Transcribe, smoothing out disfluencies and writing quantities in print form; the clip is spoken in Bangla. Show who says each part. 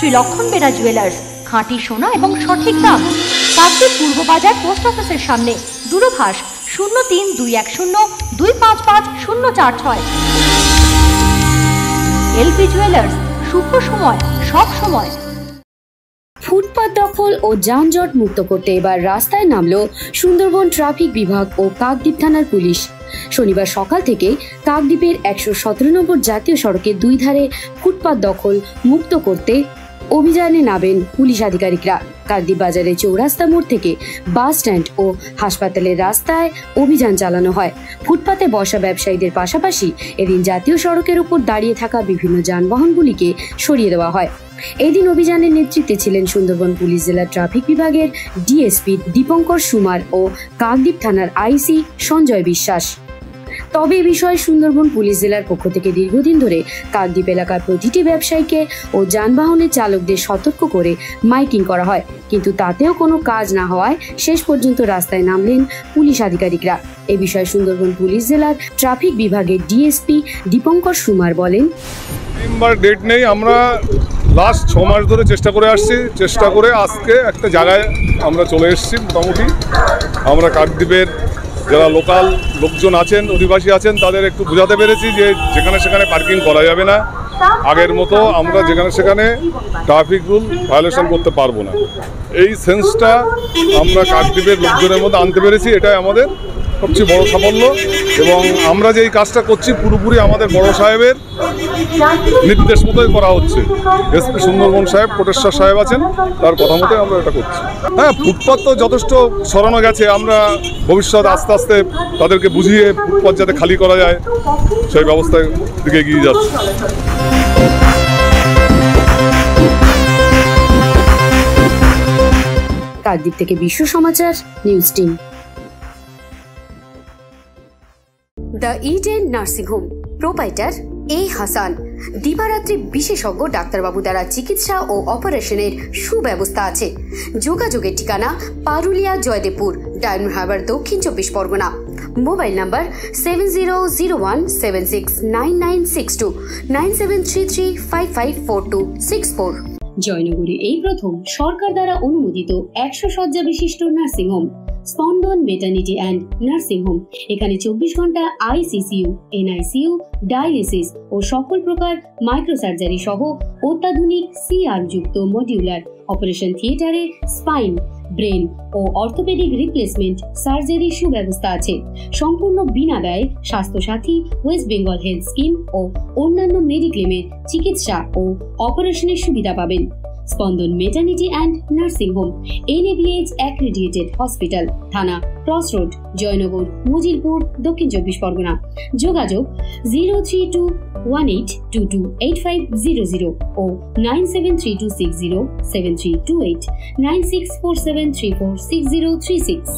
Speaker 1: শ্রী লক্ষণ বেরা জুয়েলার্স, খাঁটি সোনা এবং সঠিক দাম। কাকদ্বীপ পূর্ব বাজার পোস্ট অফিসের সামনে। দূরভাষ 032102555046। এলপি জুয়েলার্স, শুভ সময় সব সময়।
Speaker 2: ফুটপাত দখল ও যানজট মুক্ত করতে এবার রাস্তায় নামলো সুন্দরবন ট্রাফিক বিভাগ ও কাকদ্বীপ থানার পুলিশ। শনিবার সকাল থেকে কাকদ্বীপের 117 নম্বর জাতীয় সড়কের দুই ধারে ফুটপাত দখল মুক্ত করতে অভিযানে নামেন পুলিশ আধিকারিকরা। কাকদ্বীপ বাজারের চৌরাস্তা মোড় থেকে বাস স্ট্যান্ড ও হাসপাতালের রাস্তায় অভিযান চালানো হয়। ফুটপাতে বসা ব্যবসায়ীদের পাশাপাশি এদিন জাতীয় সড়কের উপর দাঁড়িয়ে থাকা বিভিন্ন যানবাহনগুলিকে সরিয়ে দেওয়া হয়। এদিন অভিযানের নেতৃত্বে ছিলেন সুন্দরবন পুলিশ জেলার ট্রাফিক বিভাগের ডিএসপি দীপঙ্কর সুমার ও কাকদ্বীপ থানার আইসি সঞ্জয় বিশ্বাস। তবে এ বিষয়ে সুন্দরবন পুলিশ জেলার পক্ষ থেকে দীর্ঘদিন ধরে কাকদ্বীপ এলাকার প্রতিটি ব্যবসায়ীকে ও যানবাহনের চালকদের সতর্ক করে মাইকিং করা হয়, কিন্তু তাতেও কোনো কাজ না হওয়ায় শেষ পর্যন্ত রাস্তায় নামলেন পুলিশ আধিকারিকরা। এ বিষয়ে সুন্দরবন পুলিশ জেলার ট্রাফিক বিভাগের ডিএসপি দীপঙ্কর সুমার বলেন,
Speaker 3: ডেট নেই, আমরা লাস্ট 6 মাস ধরে চেষ্টা করে আসছি। চেষ্টা করে আজকে একটা জায়গায় আমরা চলে এসেছি। মোটামুটি আমরা কাকদ্বীপের যারা লোকাল লোকজন আছেন, অধিবাসী আছেন, তাদের একটু বোঝাতে পেরেছি যে যেখানে সেখানে পার্কিং করা যাবে না। আগের মতো আমরা যেখানে সেখানে ট্রাফিক রুল ভায়োলেশন করতে পারবো না। এই সেন্সটা আমরা কাকদ্বীপের লোকজনের মধ্যে আনতে পেরেছি, এটাই আমাদের সবচেয়ে বড় সাফল্য। এবং আমরা যে এই কাজটা করছি পুরোপুরি আমাদের বড় সাহেবের নির্দেশ মতোই করা হচ্ছে। এসপি সুন্দরবন সাহেব, কোটেশ্বর সাহেব আছেন, তার কথা মতোই আমরা এটা করছি। হ্যাঁ, ফুটপাত তো যথেষ্ট সরানো গেছে। আমরা ভবিষ্যতে আস্তে আস্তে তাদেরকে বুঝিয়ে ফুটপাত যাতে খালি করা যায় সেই ব্যবস্থার দিকে এগিয়ে যাচ্ছে।
Speaker 2: কাকদ্বীপ থেকে Biswa Samachar news team. The Eden nursing home, proprietor A Hasan. দিবারাত্রি বিশেষজ্ঞ ডাক্তারবাবু দ্বারা চিকিৎসা ও অপারেশনের সুব্যবস্থা আছে। যোগাযোগের ঠিকানা পারুলিয়া, জয়দেবপুর, ডায়মন্ড হারবার, দক্ষিণ 24 পরগনা। Mobile number 7001769962, 9733554264। জয়নগরে এই প্রথম সরকার দ্বারা অনুমোদিত 100 শয্যা বিশিষ্ট নার্সিং হোম স্পন্দন মেটার্নিটি অ্যান্ড নার্সিং হোম। এখানে 24 ঘন্টা আইসিসিইউ, এনআইসিইউ, ডায়ালিসিস ও সকল প্রকার মাইক্রোসার্জারি সহ অত্যাধুনিক সিআর যুক্ত মডিউলার অপারেশন থিয়েটারে স্পাইন, ব্রেন ও অর্থোপেডিক রিপ্লেসমেন্ট সার্জারি সুব্যবস্থা আছে। সম্পূর্ণ বিনা ব্যয় Swasthya Sathi, West Bengal health scheme ও অন্যান্য মেডিক্লেমের চিকিৎসা ও অপারেশনের সুবিধা পাবেন। Spandan maternity and nursing home, NABH accredited hospital, Thana cross road, Joynagar, Majilpur, Dakshin 24 Pargana. যোগাযোগ 0321822850 ও 9732607328, 9647346036।